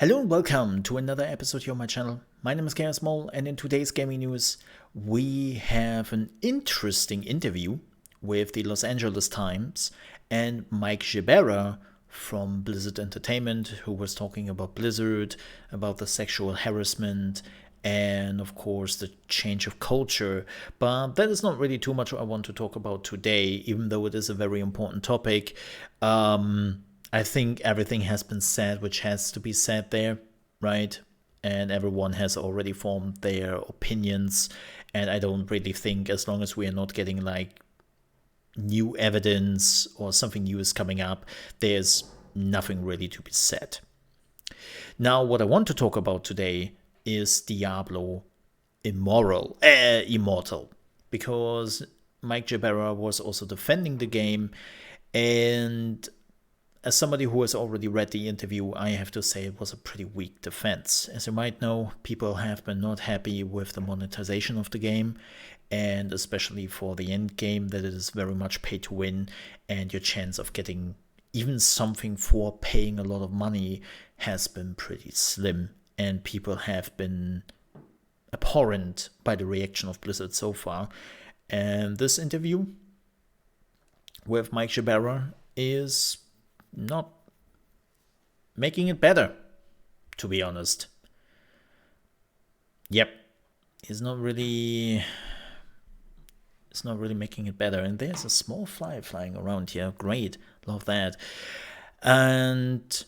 Hello and welcome to another episode here on my channel. My name is ChaosMole, and in today's gaming news, we have an interesting interview with the Los Angeles Times and Mike Ybarra from Blizzard Entertainment, who was talking about Blizzard, about the sexual harassment, and of course the change of culture. But that is not really too much I want to talk about today, even though it is a very important topic. I think everything has been said which has to be said there, right? And everyone has already formed their opinions. And I don't really think, as long as we are not getting like new evidence or something new is coming up, there's nothing really to be said. Now, what I want to talk about today is Diablo Immortal, because Mike Ybarra was also defending the game, and as somebody who has already read the interview, I have to say it was a pretty weak defense. As you might know, people have been not happy with the monetization of the game, and especially for the end game, that it is very much pay to win, and your chance of getting even something for paying a lot of money has been pretty slim, and people have been abhorrent by the reaction of Blizzard so far. And this interview with Mike Ybarra is not making it better, to be honest. Yep, it's not really making it better. And there's a small fly flying around here. Great, love that. And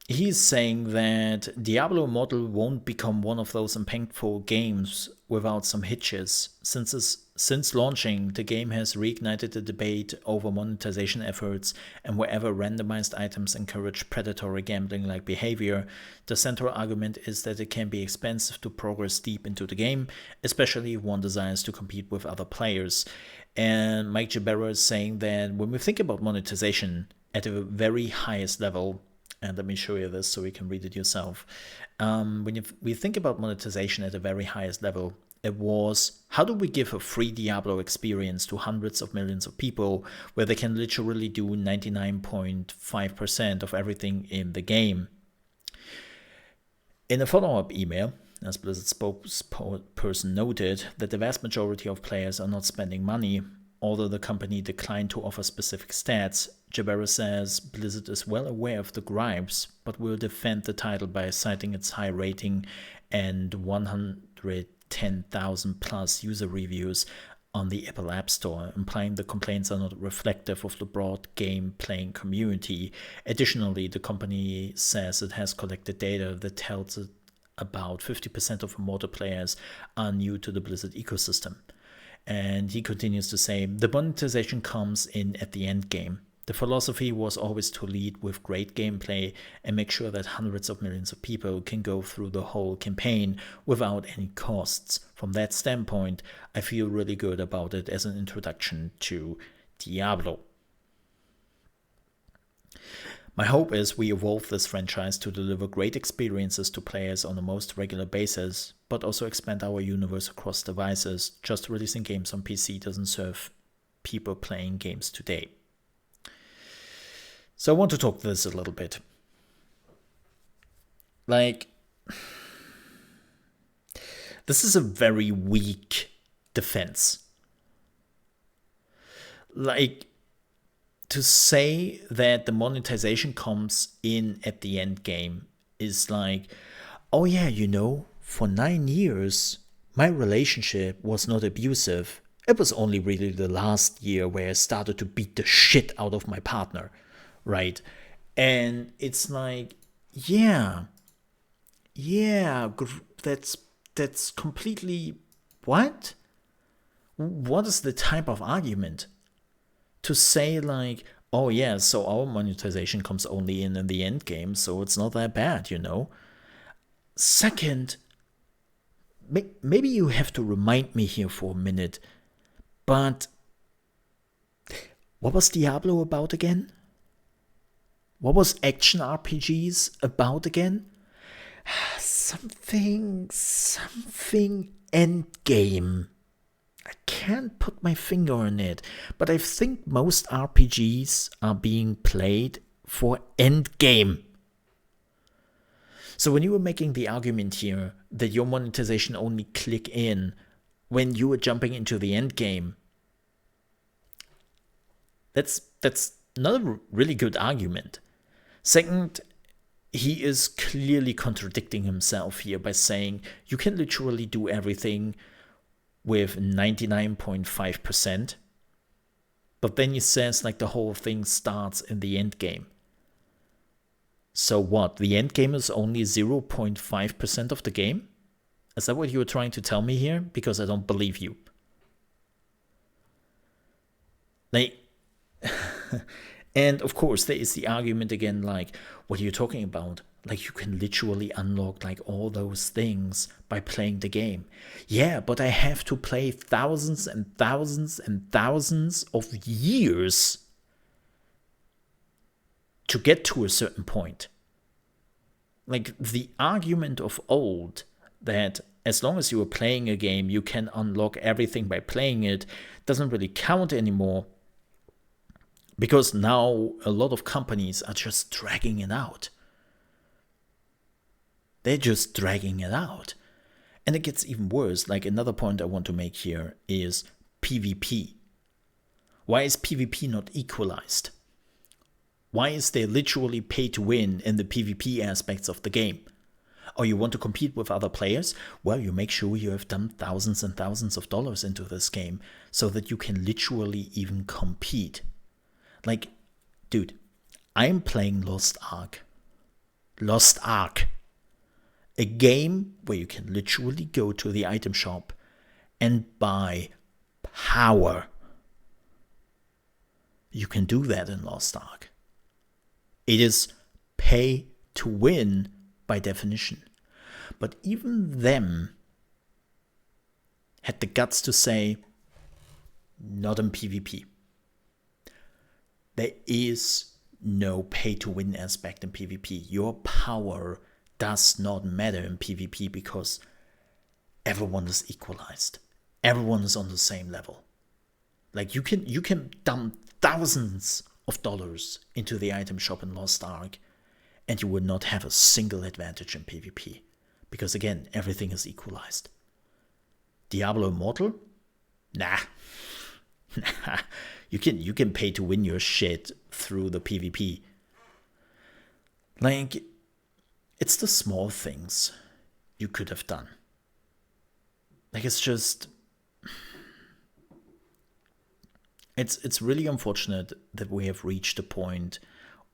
he's saying that Diablo Immortal won't become one of those impactful games without some hitches. Since launching, the game has reignited the debate over monetization efforts, and wherever randomized items encourage predatory gambling-like behavior, the central argument is that it can be expensive to progress deep into the game, especially if one desires to compete with other players. And Mike Ybarra is saying that when we think about monetization at the very highest level, and let me show you this so you can read it yourself. When we think about monetization at the very highest level, it was, how do we give a free Diablo experience to hundreds of millions of people where they can literally do 99.5% of everything in the game? In a follow-up email, as Blizzard spokesperson noted that the vast majority of players are not spending money, although the company declined to offer specific stats. Ybarra says Blizzard is well aware of the gripes, but will defend the title by citing its high rating and 110,000 plus user reviews on the Apple App Store, implying the complaints are not reflective of the broad game-playing community. Additionally, the company says it has collected data that tells it about 50% of Immortal players are new to the Blizzard ecosystem. And he continues to say, the monetization comes in at the end game. The philosophy was always to lead with great gameplay and make sure that hundreds of millions of people can go through the whole campaign without any costs. From that standpoint, I feel really good about it as an introduction to Diablo. My hope is we evolve this franchise to deliver great experiences to players on the most regular basis, but also expand our universe across devices. Just releasing games on PC doesn't serve people playing games today. So I want to talk this a little bit. Like, this is a very weak defense. Like, to say that the monetization comes in at the end game is like, oh yeah, for 9 years, my relationship was not abusive. It was only really the last year where I started to beat the shit out of my partner, right? And it's like, yeah, that's completely, what? What is the type of argument? To say like, oh yeah, so our monetization comes only in the end game, so it's not that bad, Second, maybe you have to remind me here for a minute, but what was Diablo about again? What was action RPGs about again? Something Endgame. I can't put my finger on it, but I think most RPGs are being played for Endgame. So when you were making the argument here that your monetization only click in when you were jumping into the end game, that's not a really good argument. Second, he is clearly contradicting himself here by saying you can literally do everything with 99.5%, but then he says like the whole thing starts in the end game. So what? The end game is only 0.5% of the game? Is that what you were trying to tell me here? Because I don't believe you. Like, and of course there is the argument again, like, what are you talking about? Like, you can literally unlock like all those things by playing the game. Yeah, but I have to play thousands and thousands and thousands of years to get to a certain point. Like, the argument of old that as long as you are playing a game, you can unlock everything by playing it doesn't really count anymore. Because now a lot of companies are just dragging it out. They're just dragging it out. And it gets even worse. Like, another point I want to make here is PvP. Why is PvP not equalized? Why is there literally pay to win in the PvP aspects of the game? Oh, you want to compete with other players? Well, you make sure you have dumped thousands and thousands of dollars into this game so that you can literally even compete. Like, dude, I'm playing Lost Ark. Lost Ark. A game where you can literally go to the item shop and buy power. You can do that in Lost Ark. It is pay to win by definition. But even them had the guts to say, not in PvP. There is no pay to win aspect in PvP. Your power does not matter in PvP because everyone is equalized. Everyone is on the same level. Like, you can dump thousands of dollars into the item shop in Lost Ark and you would not have a single advantage in PvP. Because again, everything is equalized. Diablo Immortal? Nah. Nah. You can pay to win your shit through the PvP. Like, it's the small things you could have done. Like, it's just... It's really unfortunate that we have reached a point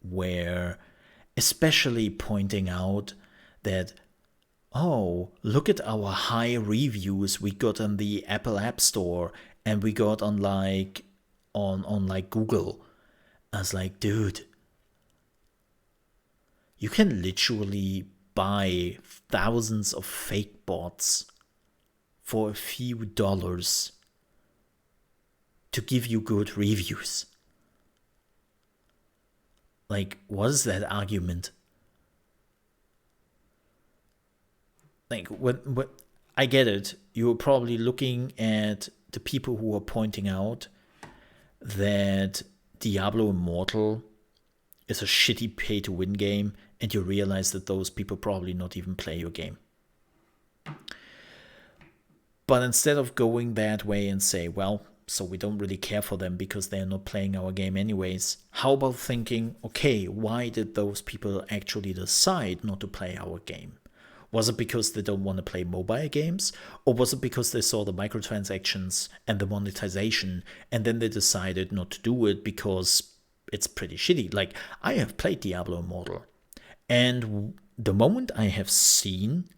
where, especially pointing out that, oh, look at our high reviews we got on the Apple App Store and we got on like Google. I was like, dude, you can literally buy thousands of fake bots for a few dollars to give you good reviews. Like, what is that argument? Like, what I get it. You're probably looking at the people who are pointing out that Diablo Immortal is a shitty pay-to-win game, and you realize that those people probably not even play your game. But instead of going that way and say, well, so we don't really care for them because they're not playing our game anyways, how about thinking, okay, why did those people actually decide not to play our game? Was it because they don't want to play mobile games? Or was it because they saw the microtransactions and the monetization and then they decided not to do it because it's pretty shitty? Like, I have played Diablo Immortal, and the moment I have seen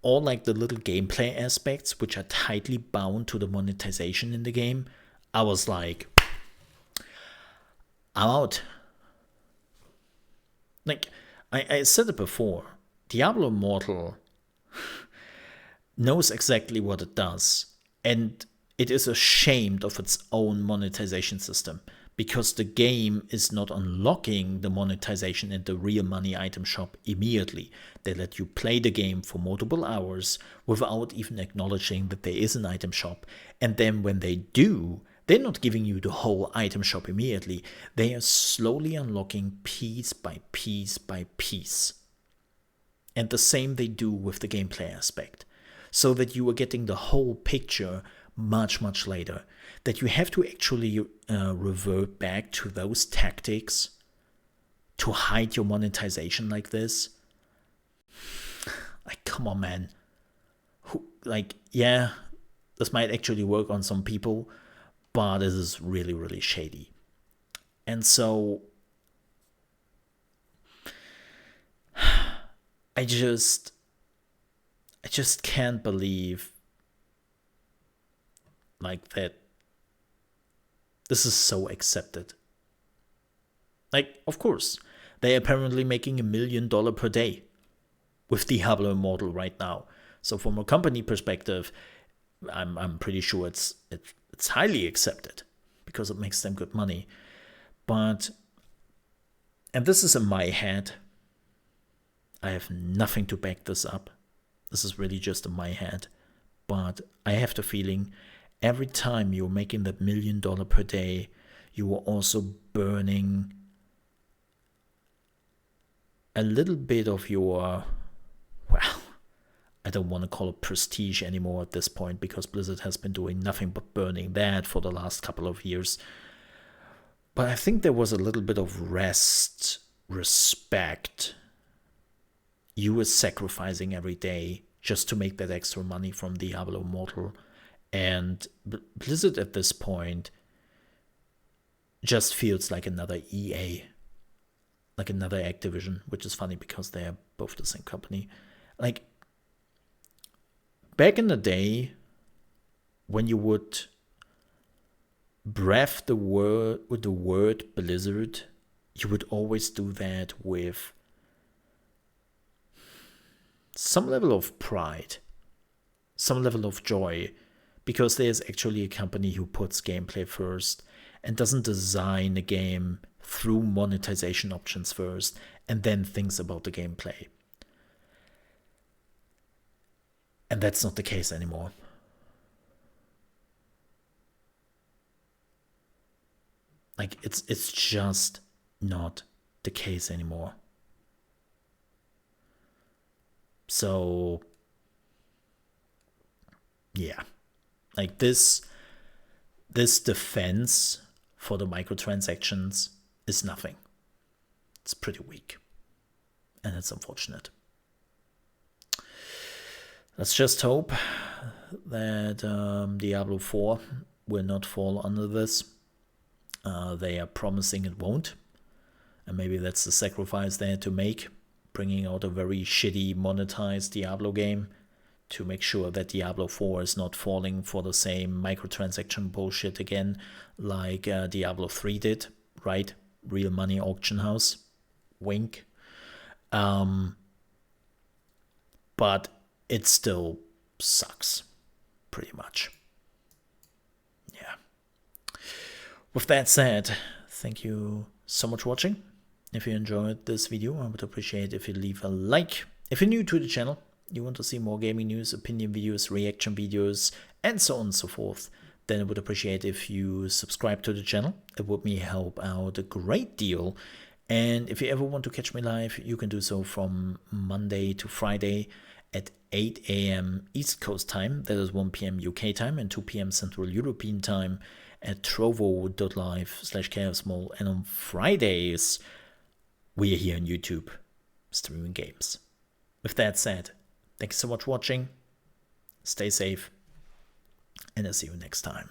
all like the little gameplay aspects which are tightly bound to the monetization in the game, I was like, I'm out. Like, I said it before, Diablo Immortal knows exactly what it does, and it is ashamed of its own monetization system because the game is not unlocking the monetization in the real money item shop immediately. They let you play the game for multiple hours without even acknowledging that there is an item shop, and then when they do, they're not giving you the whole item shop immediately. They are slowly unlocking piece by piece by piece. And the same they do with the gameplay aspect, so that you are getting the whole picture much, much later. That you have to actually revert back to those tactics to hide your monetization like this. Like, come on, man. Yeah, this might actually work on some people, but this is really, really shady. And so I just can't believe like that this is so accepted. Like, of course, they're apparently making $1 million per day with Diablo Immortal right now. So from a company perspective, I'm pretty sure it's highly accepted because it makes them good money. But, and this is in my head, I have nothing to back this up. This is really just in my head. But I have the feeling every time you're making that $1 million per day, you are also burning a little bit of your, well, I don't want to call it prestige anymore at this point, because Blizzard has been doing nothing but burning that for the last couple of years. But I think there was a little bit of respect. You were sacrificing every day just to make that extra money from Diablo Immortal. And Blizzard at this point just feels like another EA, like another Activision, which is funny because they're both the same company. Like, back in the day, when you would breath the word Blizzard, you would always do that with some level of pride, some level of joy, because there's actually a company who puts gameplay first and doesn't design a game through monetization options first and then thinks about the gameplay. And that's not the case anymore. Like, it's just not the case anymore. So, yeah, like this defense for the microtransactions is nothing. It's pretty weak, and it's unfortunate. Let's just hope that Diablo 4 will not fall under this. They are promising it won't, and maybe that's the sacrifice they had to make, bringing out a very shitty monetized Diablo game to make sure that Diablo 4 is not falling for the same microtransaction bullshit again like Diablo 3 did, right? Real money auction house. Wink. But it still sucks, pretty much. Yeah. With that said, thank you so much for watching. If you enjoyed this video, I would appreciate if you leave a like. If you're new to the channel, you want to see more gaming news, opinion videos, reaction videos, and so on and so forth, then I would appreciate if you subscribe to the channel. It would me help out a great deal. And if you ever want to catch me live, you can do so from Monday to Friday at 8 AM East Coast time. That is 1 PM UK time and 2 PM Central European time at trovo.live/ChaosMole. And on Fridays, we are here on YouTube streaming games. With that said, thank you so much for watching. Stay safe, and I'll see you next time.